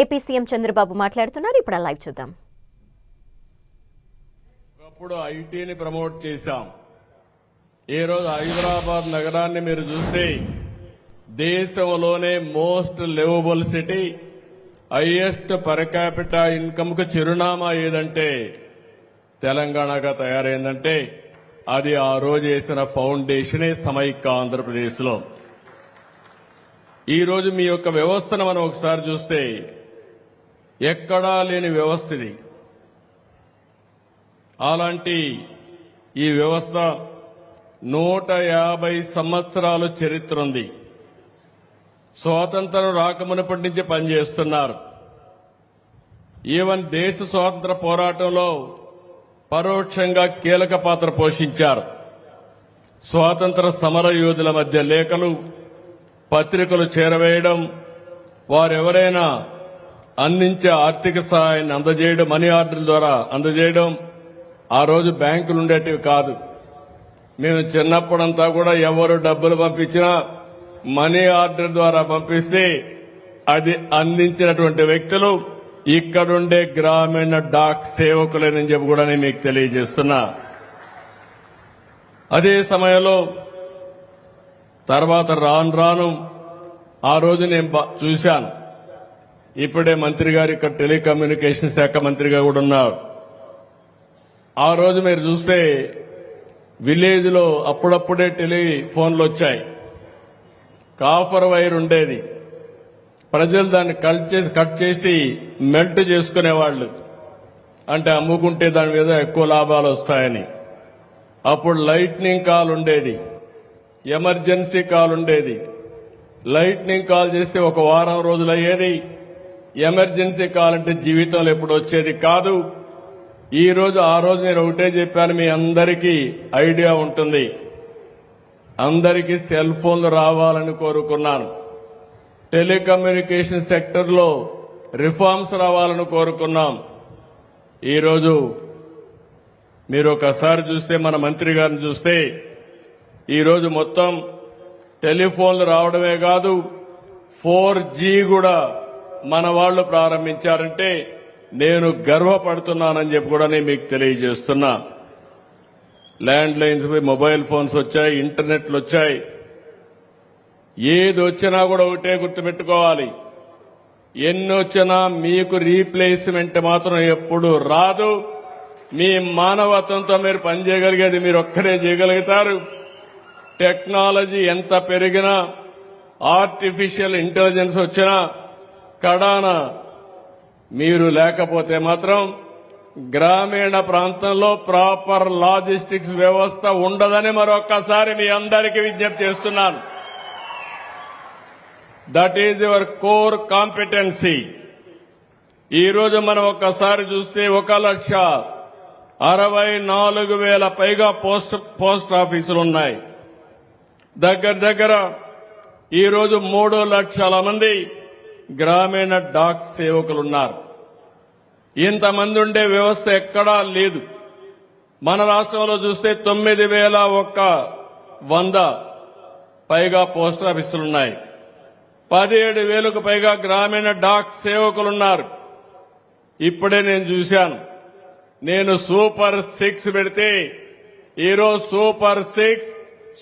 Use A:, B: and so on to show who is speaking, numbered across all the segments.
A: AP CM Chandrababu మాట్లాడుతున్నారు. ఇప్పుడు live చూద్దాం.
B: ఒకప్పుడు ఐటీని ప్రమోట్ చేశాం. ఈ రోజు హైదరాబాద్ నగరాన్ని మీరు చూస్తే దేశంలోనే most liveable city, highest per capital income కు చిరునామా ఏదంటే తెలంగాణగా తయారైందంటే అది ఆ రోజు వేసిన ఫౌండేషనే సమైక్య ఆంధ్రప్రదేశ్ లో. ఈ రోజు మీ యొక్క వ్యవస్థను మనం ఒకసారి చూస్తే ఎక్కడా లేని వ్యవస్థ ఇది. అలాంటి ఈ వ్యవస్థ 150 సంవత్సరాల చరిత్ర ఉంది. స్వాతంత్రం రాకమునప్పటి నుంచి పనిచేస్తున్నారు. ఈవెన్ దేశ స్వాతంత్ర పోరాటంలో పరోక్షంగా కీలక పాత్ర పోషించారు. స్వాతంత్ర సమర యోధుల మధ్య లేఖలు, పత్రికలు చేరవేయడం, వారెవరైనా అందించే ఆర్థిక సహాయాన్ని అందజేయడం, మనీ ఆర్డర్ ద్వారా అందజేయడం. ఆ రోజు బ్యాంకులు ఉండేటివి కాదు. మేము చిన్నప్పుడంతా కూడా ఎవరు డబ్బులు పంపించినా మనీ ఆర్డర్ ద్వారా పంపిస్తే అది అందించినటువంటి వ్యక్తులు ఇక్కడుండే గ్రామీణ డాక్ సేవకులేనని చెప్పి కూడా నేను మీకు తెలియజేస్తున్నా. అదే సమయంలో తర్వాత రాను రాను ఆ రోజు నేను చూశాను. ఇప్పుడే మంత్రి గారు ఇక్కడ టెలికమ్యూనికేషన్ శాఖ మంత్రిగా కూడా ఉన్నారు. ఆ రోజు మీరు చూస్తే విలేజ్ లో అప్పుడప్పుడే టెలిఫోన్లు వచ్చాయి. కాఫర్ వైర్ ఉండేది. ప్రజలు దాన్ని కట్ చేసి మెల్ట్ చేసుకునేవాళ్లు. అంటే అమ్ముకుంటే దాని మీద ఎక్కువ లాభాలు వస్తాయని. అప్పుడు లైట్నింగ్ కాల్ ఉండేది, ఎమర్జెన్సీ కాల్ ఉండేది. లైట్నింగ్ కాల్ చేస్తే ఒక వారం రోజులు అయ్యేది. ఎమర్జెన్సీ కాల్ అంటే జీవితంలో ఎప్పుడు వచ్చేది కాదు. ఈ రోజు ఆ రోజు నేను ఒకటే చెప్పాను, మీ అందరికీ ఐడియా ఉంటుంది. అందరికీ సెల్ ఫోన్లు రావాలని కోరుకున్నాను. టెలికమ్యూనికేషన్ సెక్టర్ లో రిఫార్మ్స్ రావాలని కోరుకున్నాం. ఈరోజు మీరు ఒకసారి చూస్తే, మన మంత్రి గారిని చూస్తే, ఈరోజు మొత్తం టెలిఫోన్లు రావడమే కాదు 4G కూడా మన వాళ్లు ప్రారంభించారంటే నేను గర్వపడుతున్నానని చెప్పి కూడా నేను మీకు తెలియజేస్తున్నా. ల్యాండ్ లైన్స్, మొబైల్ ఫోన్స్ వచ్చాయి, ఇంటర్నెట్లు వచ్చాయి. ఏది వచ్చినా కూడా ఒకటే గుర్తుపెట్టుకోవాలి, ఎన్ని వచ్చినా మీకు రీప్లేస్మెంట్ మాత్రం ఎప్పుడు రాదు. మీ మానవత్వంతో మీరు పనిచేయగలిగేది మీరు ఒక్కరే చేయగలుగుతారు. టెక్నాలజీ ఎంత పెరిగినా, ఆర్టిఫిషియల్ ఇంటెలిజెన్స్ వచ్చినా, కడాన మీరు లేకపోతే మాత్రం గ్రామీణ ప్రాంతంలో ప్రాపర్ లాజిస్టిక్స్ వ్యవస్థ ఉండదని మరొక్కసారి మీ అందరికీ విజ్ఞప్తి చేస్తున్నాను. That is your core competency. ఈ రోజు మనం ఒక్కసారి చూస్తే 1,64,000 పైగా పోస్ట్ ఆఫీసులు ఉన్నాయి. దగ్గర ఈ రోజు 3 లక్షల మంది గ్రామీణ డాక్ సేవకులున్నారు. ఇంతమంది ఉండే వ్యవస్థ ఎక్కడా లేదు. మన రాష్ట్రంలో చూస్తే 9,100 పైగా పోస్ట్ ఆఫీసులున్నాయి. 17,000కు పైగా గ్రామీణ డాక్ సేవకులున్నారు. ఇప్పుడే నేను చూశాను, నేను సూపర్ 6 పెడితే ఈరోజు సూపర్ 6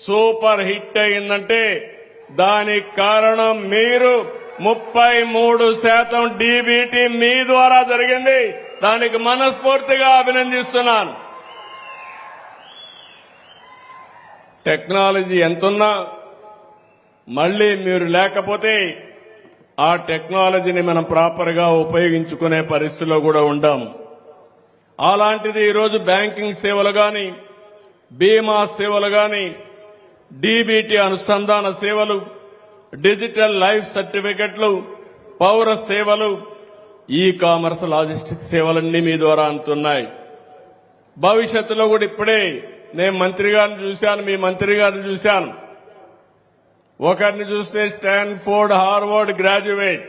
B: సూపర్ హిట్ అయిందంటే దానికి కారణం మీరు. 33% డీబీటీ మీ ద్వారా జరిగింది. దానికి మనస్ఫూర్తిగా అభినందిస్తున్నాను. టెక్నాలజీ ఎంతున్నా మళ్లీ మీరు లేకపోతే ఆ టెక్నాలజీని మనం ప్రాపర్ గా ఉపయోగించుకునే పరిస్థితిలో కూడా ఉండం. అలాంటిది ఈరోజు బ్యాంకింగ్ సేవలు గాని, బీమా సేవలు గాని, డీబీటీ అనుసంధాన సేవలు, డిజిటల్ లైఫ్ సర్టిఫికెట్లు, పౌర సేవలు, ఈ కామర్స్, లాజిస్టిక్స్ సేవలన్నీ మీ ద్వారా అందుతున్నాయి. భవిష్యత్తులో కూడా ఇప్పుడే నేను మంత్రి గారిని చూశాను, మీ మంత్రి గారిని చూశాను. ఒకరిని చూస్తే స్టాన్ఫోర్డ్, హార్వర్డ్ గ్రాడ్యుయేట్,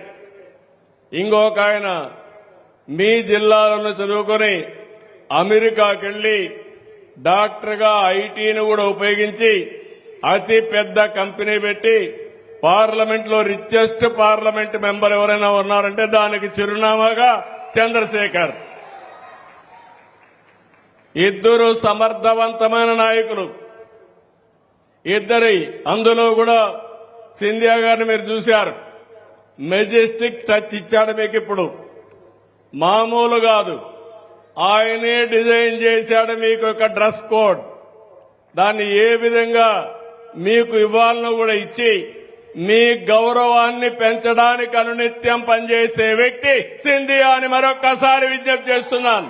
B: ఇంకొక ఆయన మీ జిల్లాలను చదువుకొని అమెరికాకెళ్లి డాక్టర్గా ఐటీని కూడా ఉపయోగించి అతి పెద్ద కంపెనీ పెట్టి పార్లమెంట్ లో రిచెస్ట్ పార్లమెంట్ మెంబర్ ఎవరైనా ఉన్నారంటే దానికి చిరునామాగా చంద్రశేఖర్. ఇద్దరు సమర్థవంతమైన నాయకులు. ఇద్దరి అందులో కూడా సింధియా గారిని మీరు చూశారు. మెజెస్టిక్ టచ్ ఇచ్చాడు మీకు. ఇప్పుడు మామూలు కాదు, ఆయనే డిజైన్ చేశాడు మీకు ఒక డ్రెస్ కోడ్. దాన్ని ఏ విధంగా మీకు ఇవ్వాలనో కూడా ఇచ్చి మీ గౌరవాన్ని పెంచడానికి అనునిత్యం పనిచేసే వ్యక్తి సింధియా అని మరొక్కసారి విజ్ఞప్తి చేస్తున్నాను.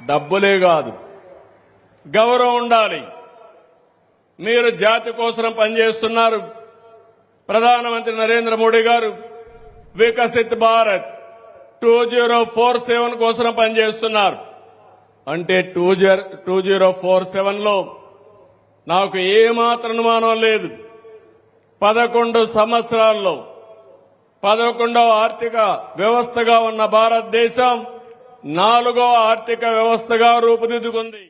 B: డబ్బులే కాదు, గౌరవం ఉండాలి. మీరు జాతి కోసం పనిచేస్తున్నారు. ప్రధానమంత్రి నరేంద్ర మోడీ గారు వికసిత్ భారత్ 2047 కోసం పనిచేస్తున్నారు. అంటే 2047లో నాకు ఏమాత్రం అనుమానం లేదు, 11 సంవత్సరాల్లో 11వ ఆర్థిక వ్యవస్థగా ఉన్న భారతదేశం 4వ ఆర్థిక వ్యవస్థగా రూపుదిద్దుకుంది.